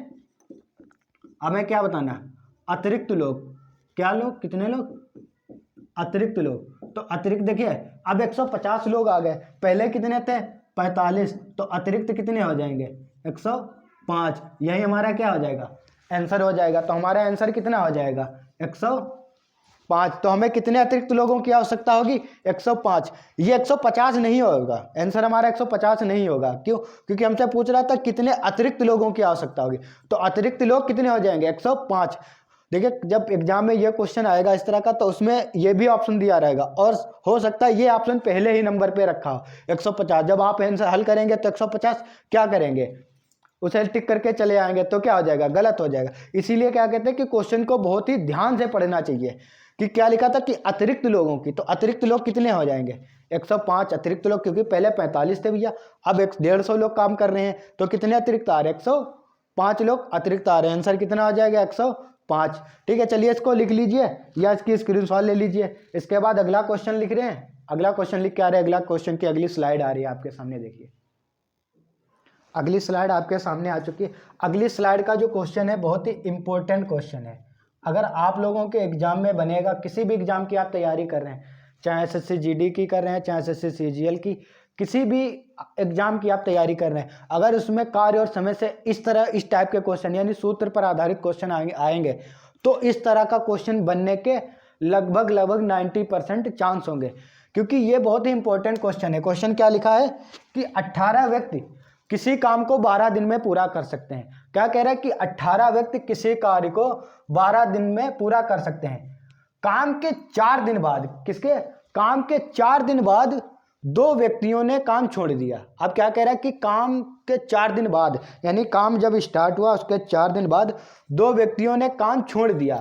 A: हमें क्या बताना? अतिरिक्त लोग। क्या लोग? कितने लोग? अतिरिक्त लोग। तो अतिरिक्त देखिए अब 150 लोग आ गए, पहले कितने थे? 45। तो अतिरिक्त कितने हो जाएंगे? 105। यही हमारा क्या हो जाएगा? आंसर हो जाएगा। तो हमारा आंसर कितना हो जाएगा? 105। तो हमें कितने अतिरिक्त लोगों की आवश्यकता होगी? 105। ये 150 नहीं होगा, आंसर हमारा 150 नहीं होगा। क्यों? क्योंकि हमसे पूछ रहा था कितने अतिरिक्त लोगों की आवश्यकता होगी। तो अतिरिक्त लोग कितने हो जाएंगे? 105। देखिए जब एग्जाम में ये क्वेश्चन आएगा इस तरह का, तो उसमें ये भी ऑप्शन दिया रहेगा, और हो सकता है ये ऑप्शन पहले ही नंबर पे रखा हो 150। जब आप आंसर हल करेंगे तो 150 क्या करेंगे? उसे टिक करके चले आएंगे, तो क्या हो जाएगा? गलत हो जाएगा। इसीलिए क्या कहते हैं कि क्वेश्चन को बहुत ही ध्यान से पढ़ना चाहिए कि क्या लिखा था कि अतिरिक्त लोगों की। तो अतिरिक्त लोग कितने हो जाएंगे? 105 अतिरिक्त लोग, क्योंकि पहले 45 थे भैया, अब 150 लोग काम कर रहे हैं, तो कितने अतिरिक्त आ रहे हैं? 105 लोग अतिरिक्त आ रहे हैं। आंसर कितना हो जाएगा? 105। ठीक है, चलिए इसको लिख लीजिए या इसकी स्क्रीनशॉट ले लीजिए। इसके बाद अगला क्वेश्चन लिख रहे हैं। अगला क्वेश्चन लिख के आ रहे हैं। अगला क्वेश्चन की अगली स्लाइड आ रही है आपके सामने, देखिए अगली स्लाइड आपके सामने आ चुकी है। अगली स्लाइड का जो क्वेश्चन है बहुत ही इंपॉर्टेंट क्वेश्चन है। अगर आप लोगों के एग्जाम में बनेगा, किसी भी एग्जाम की आप तैयारी कर रहे हैं, चाहे SSC GD की कर रहे हैं, चाहे SSC CGL की, किसी भी एग्जाम की आप तैयारी कर रहे हैं, अगर उसमें कार्य और समय से इस टाइप के क्वेश्चन यानी सूत्र पर आधारित क्वेश्चन आएंगे, तो इस तरह का क्वेश्चन बनने के लगभग 90% चांस होंगे, क्योंकि ये बहुत ही इंपॉर्टेंट क्वेश्चन है। क्वेश्चन क्या लिखा है कि 18 व्यक्ति किसी काम को 12 दिन में पूरा कर सकते हैं। क्या कह रहा है कि 18 व्यक्ति किसी कार्य को 12 दिन में पूरा कर सकते हैं। काम के 4 दिन बाद, किसके काम के 4 दिन बाद 2 व्यक्तियों ने काम छोड़ दिया। अब क्या कह रहा है कि काम के 4 दिन बाद, यानी काम जब स्टार्ट हुआ उसके 4 दिन बाद 2 व्यक्तियों ने काम छोड़ दिया।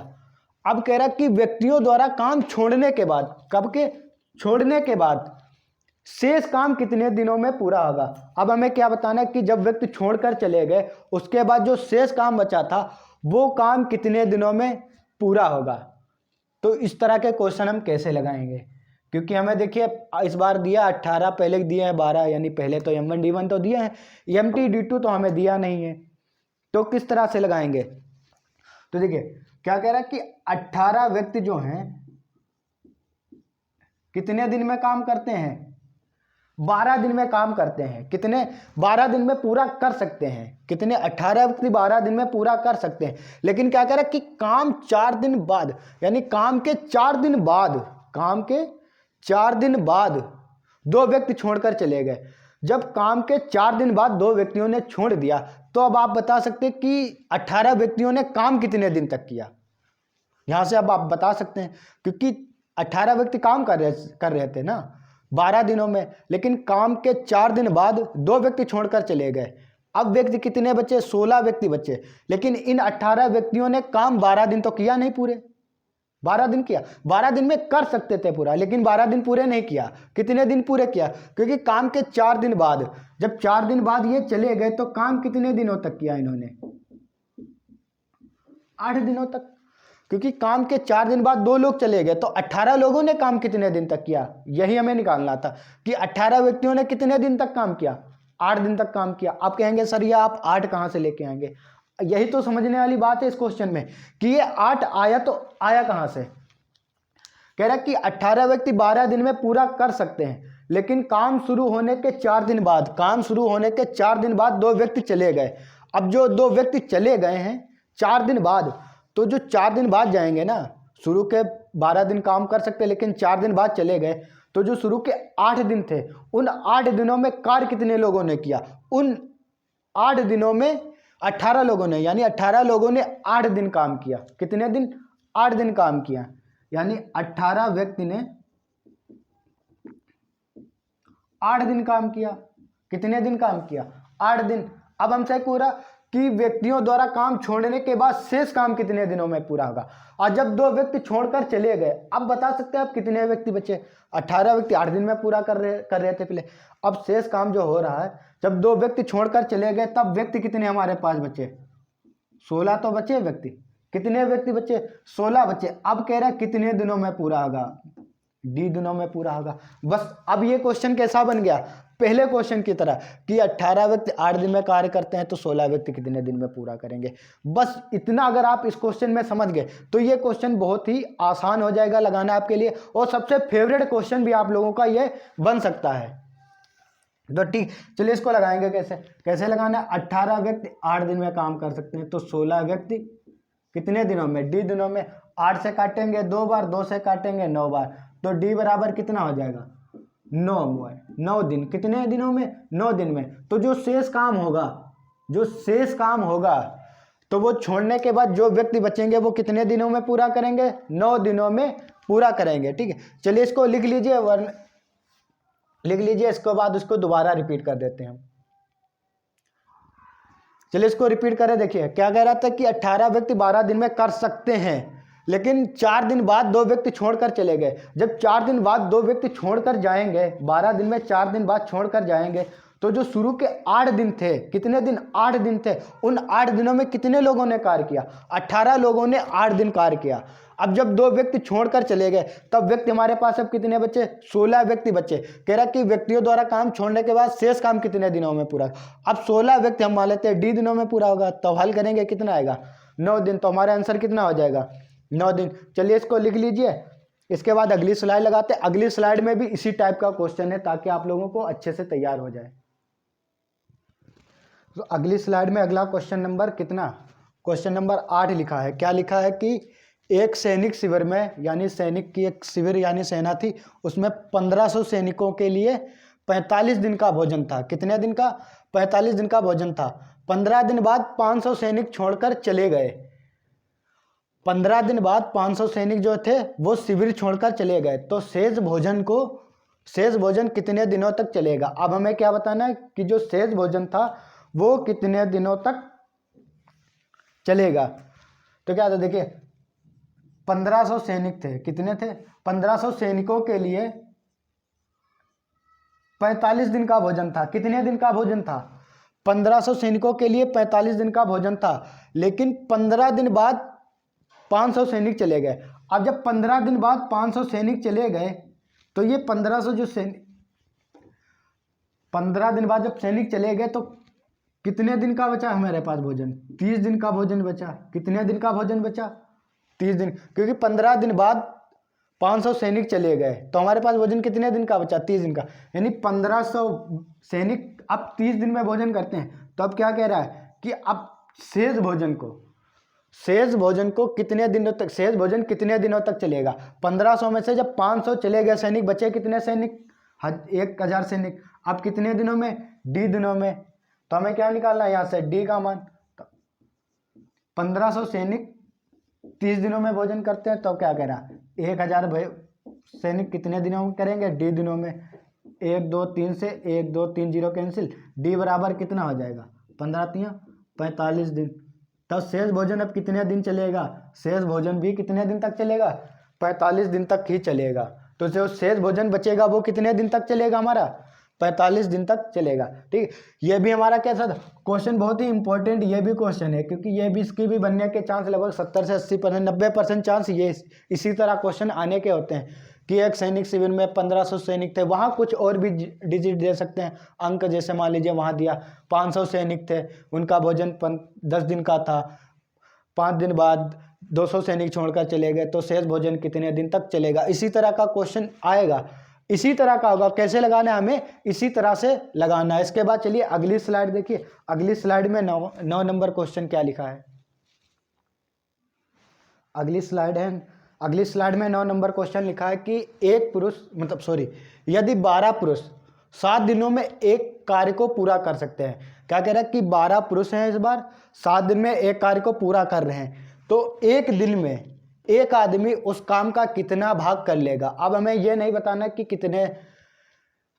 A: अब कह रहा है कि व्यक्तियों द्वारा काम छोड़ने के बाद, कब के छोड़ने के बाद शेष काम कितने दिनों में पूरा होगा। अब हमें क्या बताना है कि जब व्यक्ति छोड़कर चले गए उसके बाद जो शेष काम बचा था वो काम कितने दिनों में पूरा होगा। तो इस तरह के क्वेश्चन हम कैसे लगाएंगे, क्योंकि हमें देखिए इस बार दिया 18, पहले दिए हैं 12, यानी पहले तो M1 D1 तो दिए हैं, MT D2 तो हमें दिया नहीं है। तो किस तरह से लगाएंगे, तो देखिए क्या कह रहा है कि 18 व्यक्ति जो हैं कितने दिन में काम करते हैं, 12 दिन में काम करते हैं। कितने, 12 दिन में पूरा कर सकते हैं। कितने, 18 व्यक्ति 12 दिन में पूरा कर सकते हैं। लेकिन क्या कह रहा है कि काम 4 दिन बाद, यानी काम के 4 दिन बाद, काम के 4 दिन बाद 2 व्यक्ति छोड़कर चले गए। जब काम के 4 दिन बाद 2 व्यक्तियों ने छोड़ दिया, तो अब आप बता सकते हैं कि 18 व्यक्तियों ने काम कितने दिन तक किया। यहां से अब आप बता सकते हैं, क्योंकि 18 व्यक्ति काम कर रहे थे ना 12 दिनों में, लेकिन काम के 4 दिन बाद 2 व्यक्ति छोड़कर चले गए। अब व्यक्ति कितने बचे, 16 व्यक्ति बचे। लेकिन इन 18 व्यक्तियों ने काम 12 दिन तो किया नहीं, पूरे 12 दिन किया, 12 दिन में कर सकते थे पूरा, लेकिन 12 दिन पूरे नहीं किया। कितने दिन पूरे किया, क्योंकि काम के 4 दिन बाद, जब 4 दिन बाद ये चले गए तो काम कितने दिनों तक किया इन्होंने, 8 दिनों तक। क्योंकि काम के 4 दिन बाद 2 लोग चले गए, तो 18 लोगों ने काम कितने दिन तक किया, यही हमें निकालना था कि 18 व्यक्तियों ने कितने दिन तक काम किया, 8 दिन तक काम किया। आप कहेंगे सर ये आप 8 कहां से लेके आएंगे, यही तो समझने वाली बात है इस क्वेश्चन में कि ये 8 आया तो आया कहां से। कह रहा है कि 18 व्यक्ति 12 दिन में पूरा कर सकते हैं, लेकिन काम शुरू होने के 4 दिन बाद, काम शुरू होने के 4 दिन बाद 2 व्यक्ति चले गए। अब जो 2 व्यक्ति चले गए हैं 4 दिन बाद, तो जो 4 दिन बाद जाएंगे ना, शुरू के 12 दिन काम कर सकते लेकिन 4 दिन बाद चले गए, तो जो शुरू के 8 दिन थे उन 8 दिनों में कार्य कितने लोगों ने किया, उन 8 दिनों में 18 लोगों ने, यानी 18 लोगों ने 8 दिन काम किया। कितने दिन, 8 दिन काम किया, यानी 18 व्यक्ति ने 8 दिन काम किया। कितने दिन काम किया, 8 दिन। अब हमसे पूरा कि व्यक्तियों द्वारा काम छोड़ने के बाद शेष काम कितने दिनों में पूरा होगा। और जब 2 व्यक्ति छोड़कर चले गए, अब बता सकते हैं आप कितने व्यक्ति बचे, 18 व्यक्ति 8 दिन में पूरा कर रहे थे पहले। अब शेष काम जो हो रहा है, जब 2 व्यक्ति छोड़कर चले गए तब व्यक्ति कितने हमारे पास बचे, 16 तो बचे व्यक्ति। कितने व्यक्ति बचे, 16 बचे। अब कह रहा है कितने दिनों में पूरा होगा, D दिनों में पूरा होगा। बस अब ये क्वेश्चन कैसा बन गया, पहले क्वेश्चन की तरह कि 18 व्यक्ति 8 दिन में कार्य करते हैं तो 16 व्यक्ति कितने दिन में पूरा करेंगे। बस इतना अगर आप इस क्वेश्चन में समझ गए तो ये क्वेश्चन बहुत ही आसान हो जाएगा लगाना आपके लिए, और सबसे फेवरेट क्वेश्चन भी आप लोगों का ये बन सकता है। तो ठीक, चलिए इसको लगाएंगे कैसे, कैसे लगाना है। 18 व्यक्ति 8 दिन में काम कर सकते हैं, तो 16 व्यक्ति कितने दिनों में, D दिनों में। 8 से काटेंगे 2 बार, 2 से काटेंगे 9 बार, तो D बराबर कितना हो जाएगा, 9 दिन। कितने दिनों में, 9 दिन में। तो जो शेष काम होगा, जो शेष काम होगा, तो वो छोड़ने के बाद जो व्यक्ति बचेंगे वो कितने दिनों में पूरा करेंगे, 9 दिनों में पूरा करेंगे। ठीक है, चलिए इसको लिख लीजिए, लिख लीजिए, इसके बाद उसको दोबारा रिपीट कर देते हैं हम। चलिए इसको रिपीट करें। देखिए क्या कह रहा था कि 18 व्यक्ति 12 दिन में कर सकते हैं, लेकिन 4 दिन बाद 2 व्यक्ति छोड़कर चले गए। जब 4 दिन बाद 2 व्यक्ति छोड़कर जाएंगे, 12 दिन में 4 दिन बाद छोड़कर जाएंगे, तो जो शुरू के 8 दिन थे, कितने दिन, 8 दिन थे, उन 8 दिनों में कितने लोगों ने कार्य किया, 18 लोगों ने 8 दिन कार्य किया। अब जब 2 व्यक्ति छोड़कर चले गए तब व्यक्ति हमारे पास अब कितने बचे, 16 व्यक्ति बचे। कह रहा कि व्यक्तियों द्वारा काम छोड़ने के बाद शेष काम कितने दिनों में पूरा। अब 16 व्यक्ति हम मान लेते हैं D दिनों में पूरा होगा, तो हल करेंगे कितना आएगा, 9 दिन। तो हमारा आंसर कितना हो जाएगा, 9 दिन। चलिए इसको लिख लीजिए, इसके बाद अगली स्लाइड लगाते हैं। अगली स्लाइड में भी इसी टाइप का क्वेश्चन है ताकि आप लोगों को अच्छे से तैयार हो जाए। तो अगली स्लाइड में अगला क्वेश्चन नंबर कितना, क्वेश्चन नंबर 8 लिखा है। क्या लिखा है कि एक सैनिक शिविर में, यानी सैनिक की एक शिविर यानी सेना थी, उसमें 1500 सैनिकों के लिए 45 दिन का भोजन था। कितने दिन का? 45 दिन का भोजन था। 15 दिन बाद 500 सैनिक छोड़कर चले गए। 15 दिन बाद 500 सैनिक जो थे वो शिविर छोड़कर चले गए, तो शेष भोजन कितने दिनों तक चलेगा? अब हमें क्या बताना है कि जो शेष भोजन था वो कितने दिनों तक चलेगा। तो क्या था, देखिए 1500 सैनिक थे। कितने थे? 1500 सैनिकों के लिए 45 दिन का भोजन था। कितने दिन का भोजन था? 1500 सैनिकों के लिए 45 दिन का भोजन था, लेकिन 15 दिन बाद 500 सैनिक चले गए। अब जब 15 दिन बाद 500 सैनिक चले गए, तो ये 1500 जो सैनिक 15 दिन बाद जब सैनिक चले गए तो कितने दिन का बचा हमारे पास भोजन? 30 दिन का भोजन बचा। कितने दिन का भोजन बचा? 30 दिन, क्योंकि 15 दिन बाद 500 सैनिक चले गए, तो हमारे पास भोजन कितने दिन का बचा? 30 दिन का। यानी 1500 सैनिक अब 30 दिन में भोजन करते हैं। तो अब क्या कह रहा है कि अब शेष भोजन को कितने दिनों तक, शेष भोजन कितने दिनों तक चलेगा? 1500 में से जब 500 चले गए सैनिक, बचे कितने सैनिक? 1000 सैनिक। अब कितने दिनों में? डी दिनों में। तो हमें क्या निकालना है यहाँ से? डी का मान। 1500 सैनिक 30 दिनों में भोजन करते हैं, तो क्या कह रहा है? 1000 सैनिक कितने दिनों में करेंगे? डी दिनों में। 1 2 3 से 1 2 3 0 कैंसिल। डी बराबर कितना हो जाएगा? 15 3 45 दिन। तब शेष भोजन अब कितने दिन चलेगा? शेष भोजन भी कितने दिन तक चलेगा? 45 दिन तक ही चलेगा। तो जो शेष भोजन बचेगा वो कितने दिन तक चलेगा? हमारा 45 दिन तक चलेगा। ठीक, ये भी हमारा कैसा था क्वेश्चन? बहुत ही इंपॉर्टेंट ये भी क्वेश्चन है, क्योंकि ये भी इसकी भी बनने के चांस लगभग 70 से 80%, 90% चांस ये इसी तरह क्वेश्चन आने के होते हैं कि एक सैनिक शिविर में 1500 सैनिक थे। वहाँ कुछ और भी डिजिट दे सकते हैं, अंक, जैसे मान लीजिए वहाँ दिया 500 सैनिक थे, उनका भोजन 10 दिन का था, 5 दिन बाद 200 सैनिक छोड़कर चले गए, तो शेष भोजन कितने दिन तक चलेगा? इसी तरह का क्वेश्चन आएगा, इसी तरह का होगा। कैसे लगाना है? हमें इसी तरह से लगाना है। इसके बाद चलिए अगली स्लाइड देखिए। अगली स्लाइड में 9 नंबर क्वेश्चन क्या लिखा है? अगली स्लाइड में 9 नंबर क्वेश्चन लिखा है कि यदि 12 पुरुष 7 दिनों में एक कार्य को पूरा कर सकते हैं। क्या कह रहा है कि 12 पुरुष हैं, इस बार 7 दिन में एक कार्य को पूरा कर रहे हैं, तो एक दिन में एक आदमी उस काम का कितना भाग कर लेगा? अब हमें यह नहीं बताना कि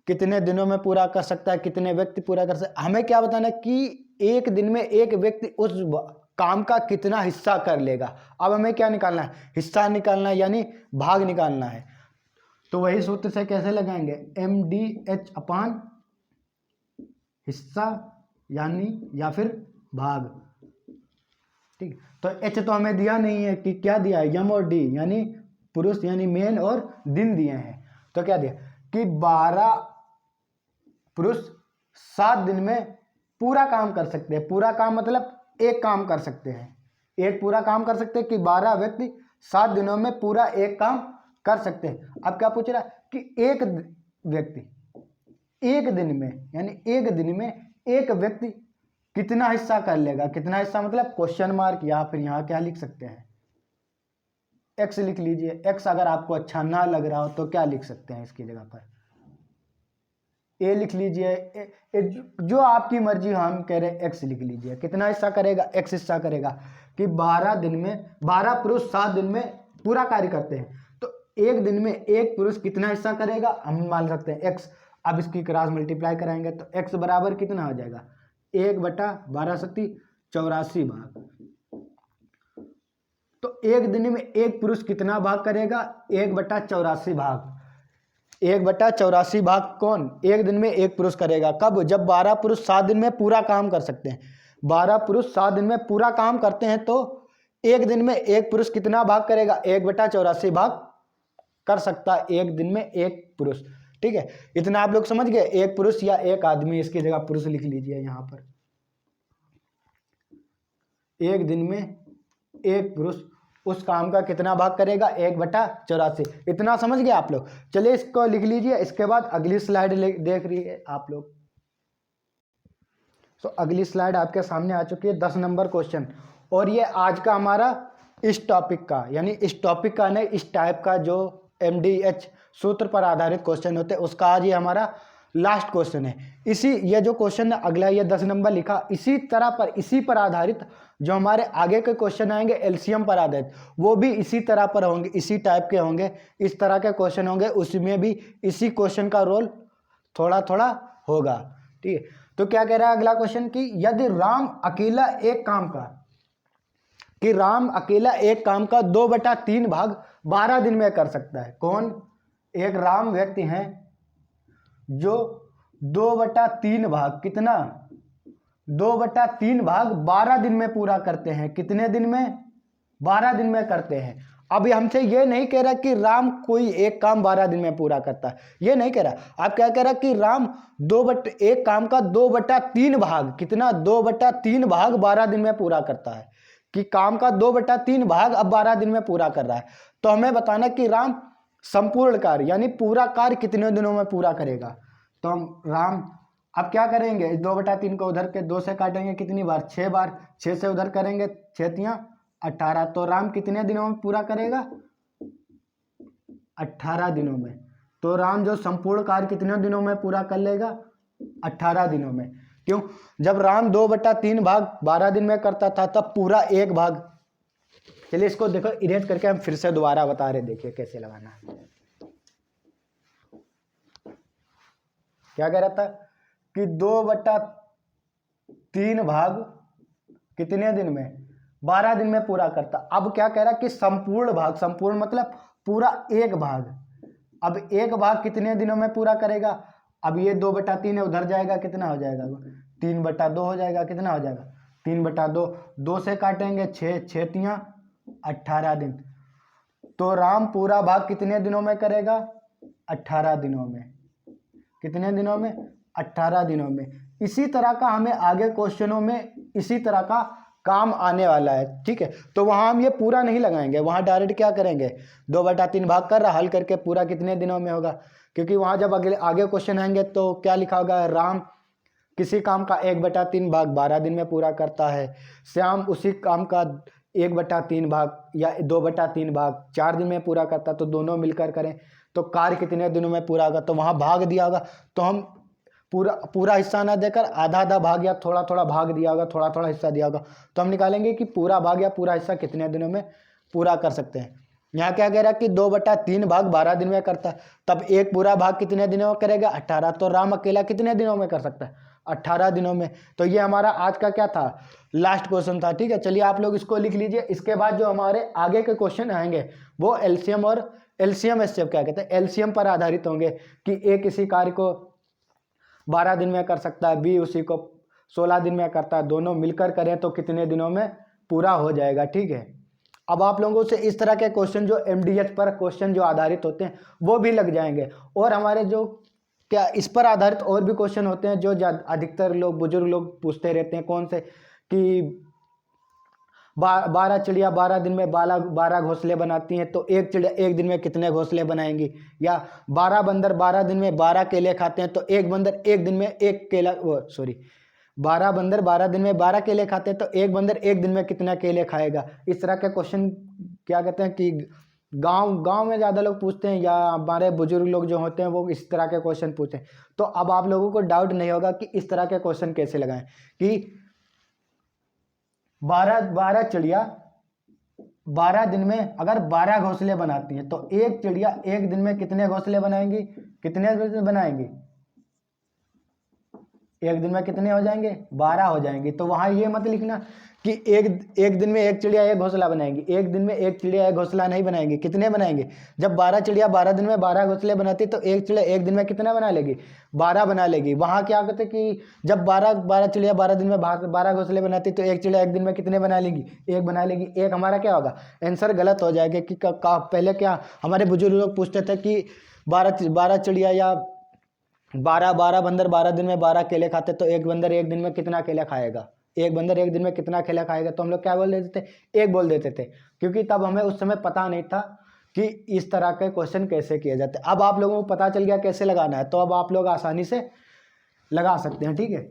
A: कितने दिनों में पूरा कर सकता है, कितने व्यक्ति पूरा कर सकते। हमें क्या बताना है कि एक दिन में एक व्यक्ति उस काम का कितना हिस्सा कर लेगा। अब हमें क्या निकालना है? हिस्सा निकालना है, यानी भाग निकालना है। तो वही सूत्र से कैसे लगाएंगे? MDH अपान हिस्सा यानी या फिर भाग। ठीक, तो एच तो हमें दिया नहीं है कि क्या दिया है? यम और डी यानी पुरुष यानी मेन और दिन दिए हैं। तो क्या दिया कि 12 पुरुष 7 दिन में पूरा काम कर सकते हैं। पूरा काम मतलब एक काम कर सकते हैं, एक पूरा काम कर सकते हैं कि 12 व्यक्ति 7 दिनों में पूरा एक काम कर सकते हैं। अब क्या पूछ रहा है कि एक व्यक्ति एक दिन में, यानी एक दिन में एक व्यक्ति कितना हिस्सा कर लेगा? कितना हिस्सा मतलब क्वेश्चन मार्क, या फिर यहाँ क्या लिख सकते हैं? एक्स लिख लीजिए। एक्स अगर आपको अच्छा ना लग रहा हो तो क्या लिख सकते हैं इसकी जगह पर? ए लिख लीजिए, जो आपकी मर्जी। हम कह रहे हैं एक्स लिख लीजिए। कितना हिस्सा करेगा? एक्स हिस्सा करेगा कि 12 दिन में 12 पुरुष 7 दिन में पूरा कार्य करते हैं, तो एक दिन में एक पुरुष कितना हिस्सा करेगा? हम मान सकते हैं एक्स। अब इसकी क्रॉस मल्टीप्लाई कराएंगे तो एक्स बराबर कितना हो जाएगा? 1/12 सती 84 भाग। तो एक दिन में एक पुरुष कितना भाग करेगा? 1/84 भाग। 1/84 भाग कौन? एक दिन में एक पुरुष करेगा। कब? जब 12 पुरुष 7 दिन में पूरा काम कर सकते हैं। 12 पुरुष 7 दिन में पूरा काम करते हैं, तो एक दिन में एक पुरुष कितना भाग करेगा? 1/84 भाग कर सकता है एक दिन में एक पुरुष। ठीक है, इतना आप लोग समझ गए? एक पुरुष या एक आदमी, इसकी जगह पुरुष लिख लीजिए यहाँ पर। एक दिन में एक पुरुष उस काम का कितना भाग करेगा? 1/84। इतना समझ गए आप लोग? चलिए इसको लिख लीजिए। इसके बाद अगली स्लाइड देख रही आप लोग। तो अगली स्लाइड आपके सामने आ चुकी है, 10 नंबर क्वेश्चन, और ये आज का हमारा इस टॉपिक का, यानी इस टॉपिक का नहीं, इस टाइप का जो MDH सूत्र पर आधारित क्वेश्चन होते हैं उसका आज ये हमारा लास्ट क्वेश्चन है। इसी ये जो क्वेश्चन है अगला ये 10 नंबर लिखा, इसी तरह पर इसी पर आधारित जो हमारे आगे के क्वेश्चन आएंगे एलसीएम पर आधारित, वो भी इसी तरह पर होंगे, इसी टाइप के होंगे, इस तरह के क्वेश्चन होंगे, उसमें भी इसी क्वेश्चन का रोल थोड़ा थोड़ा होगा। ठीक है, तो क्या कह रहा है अगला क्वेश्चन कि यदि राम अकेला एक काम का, कि राम अकेला एक काम का 2/3 भाग 12 दिन में कर सकता है। कौन? एक राम व्यक्ति हैं जो 2/3 भाग, कितना? 2/3 भाग 12 दिन में पूरा करते हैं। कितने दिन में? 12 दिन में करते हैं। अभी हमसे ये नहीं कह रहा कि राम कोई एक काम 12 दिन में पूरा करता है, ये नहीं कह रहा। आप क्या कह रहा कि राम एक काम का 2/3 भाग, कितना? 2/3 भाग 12 दिन में पूरा करता है, कि काम का 2/3 भाग अब 12 दिन में पूरा कर रहा है। तो हमें बताना कि राम संपूर्ण कार्य यानी पूरा कार्य कितने दिनों में पूरा करेगा। तो हम राम अब क्या करेंगे, इस 2/3 को उधर के 2 से काटेंगे, कितनी बार? 6 बार। 6 से उधर करेंगे, 6 × 18। तो राम कितने दिनों में पूरा करेगा? 18 दिनों में। तो राम जो संपूर्ण कार्य कितने दिनों में पूरा कर लेगा? 18 दिनों में। क्यों? जब राम 2/3 भाग 12 दिन में करता था तब पूरा एक भाग, चलिए इसको देखो इरेज करके हम फिर से दोबारा बता रहे, देखिए कैसे लगाना है। क्या कह रहा था कि 2/3 भाग कितने दिन में? 12 दिन में पूरा करता। अब क्या कह रहा कि संपूर्ण भाग, संपूर्ण मतलब पूरा एक भाग। अब एक भाग कितने दिनों में पूरा करेगा? अब ये 2/3 है, उधर जाएगा, कितना हो जाएगा? 3/2 हो जाएगा। कितना हो जाएगा? 3/2। 2 से काटेंगे, 6 × 18 दिन। तो राम पूरा भाग कितने दिनों में करेगा? 18 दिनों में। कितने दिनों में? 18 दिनों में। इसी तरह का हमें आगे क्वेश्चनों में इसी तरह का काम आने वाला है। ठीक है, तो वहां हम ये पूरा नहीं लगाएंगे, वहां डायरेक्ट क्या करेंगे, 2/3 भाग कर रहा, हल करके पूरा कितने दिनों में होगा। क्योंकि वहां जब आगे क्वेश्चन आएंगे तो क्या लिखा होगा, राम किसी काम का 1/3 भाग 12 दिन में पूरा करता है, श्याम उसी काम का 1/3 भाग या 2/3 भाग 4 दिन में पूरा करता। तो दोनों मिलकर करें तो कार्य कितने दिनों में पूरा होगा। तो वहां भाग दिया होगा, तो हम पूरा हिस्सा ना देकर आधा आधा भाग या थोड़ा थोड़ा भाग दिया होगा, थोड़ा थोड़ा हिस्सा दिया होगा, तो हम निकालेंगे कि पूरा भाग या पूरा हिस्सा कितने दिनों में पूरा कर सकते हैं। यहाँ क्या कह रहा है कि 2/3 भाग 12 दिन में करता है, तब एक पूरा भाग कितने दिनों में करेगा? 18। तो राम अकेला कितने दिनों में कर सकता है? 18 दिनों में। तो ये हमारा आज का क्या था, लास्ट क्वेश्चन था। ठीक है, चलिए आप लोग इसको लिख लीजिए। इसके बाद जो हमारे आगे के क्वेश्चन आएंगे वो एलसीएम और एलसीएम एचसीएफ क्या कहते हैं, एलसीएम पर आधारित होंगे, कि ए किसी कार्य को 12 दिन में कर सकता है, बी उसी को 16 दिन में करता है, दोनों मिलकर करें तो कितने दिनों में पूरा हो जाएगा। ठीक है, अब आप लोगों से इस तरह के क्वेश्चन जो MDH पर क्वेश्चन जो आधारित होते हैं वो भी लग जाएंगे। और हमारे जो क्या इस पर आधारित और भी क्वेश्चन होते हैं जो अधिकतर लोग बुजुर्ग लोग पूछते रहते हैं, कौन से, कि 12 चिड़िया 12 दिन में 12 घोंसले बनाती हैं, तो एक चिड़िया एक दिन में कितने घोंसले बनाएंगी। या 12 बंदर 12 दिन में 12 केले खाते हैं, तो एक बंदर एक दिन में एक केला 12 बंदर 12 दिन में 12 केले खाते हैं, तो एक बंदर एक दिन में कितना केले खाएगा। इस तरह के क्वेश्चन क्या कहते हैं कि गांव में ज़्यादा लोग पूछते हैं, या हमारे बुजुर्ग लोग जो होते हैं वो इस तरह के क्वेश्चन पूछते हैं। तो अब आप लोगों को डाउट नहीं होगा कि इस तरह के क्वेश्चन कैसे लगाएं, कि 12 चिड़िया 12 दिन में अगर 12 घोंसले बनाती हैं, तो एक चिड़िया एक दिन में कितने घोंसले बनाएंगी? कितने घोंसले बनाएंगी? एक दिन में कितने हो जाएंगे? 12 हो जाएंगी। तो वहां ये मत लिखना कि एक दिन में एक चिड़िया एक घोंसला बनाएंगी। एक दिन में एक चिड़िया एक घोंसला नहीं बनाएंगी। कितने बनाएंगे? जब 12 चिड़िया 12 दिन में 12 घोंसले बनाती, तो एक चिड़िया एक दिन में कितना बना लेगी? 12 बना लेगी। वहां क्या कहते कि जब 12 चिड़िया 12 दिन में 12 घोंसले बनाती, तो एक चिड़िया एक दिन में कितने बना लेगी? एक बना लेगी। एक हमारा क्या होगा? आंसर गलत हो जाएगा। कि पहले क्या हमारे बुजुर्ग लोग पूछते थे कि 12 चिड़िया या 12 बंदर 12 दिन में 12 केले खाते, तो एक बंदर एक दिन में कितना केला खाएगा? एक बंदर एक दिन में कितना केला खाएगा? तो हम लोग क्या बोल देते थे? एक बोल देते थे, क्योंकि तब हमें उस समय पता नहीं था कि इस तरह के क्वेश्चन कैसे किए जाते। अब आप लोगों को पता चल गया कैसे लगाना है, तो अब आप लोग आसानी से लगा सकते हैं। ठीक है,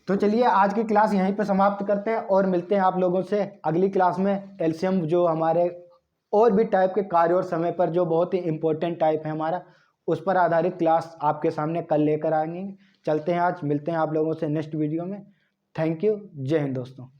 A: तो चलिए आज की क्लास यहीं पे समाप्त करते हैं और मिलते हैं आप लोगों से अगली क्लास में। एलसीएम जो हमारे और भी टाइप के कार्य और समय पर जो बहुत ही इंपॉर्टेंट टाइप है हमारा, उस पर आधारित क्लास आपके सामने कल लेकर आएंगे। चलते हैं, आज मिलते हैं आप लोगों से नेक्स्ट वीडियो में। Thank you. जय हिंद दोस्तों।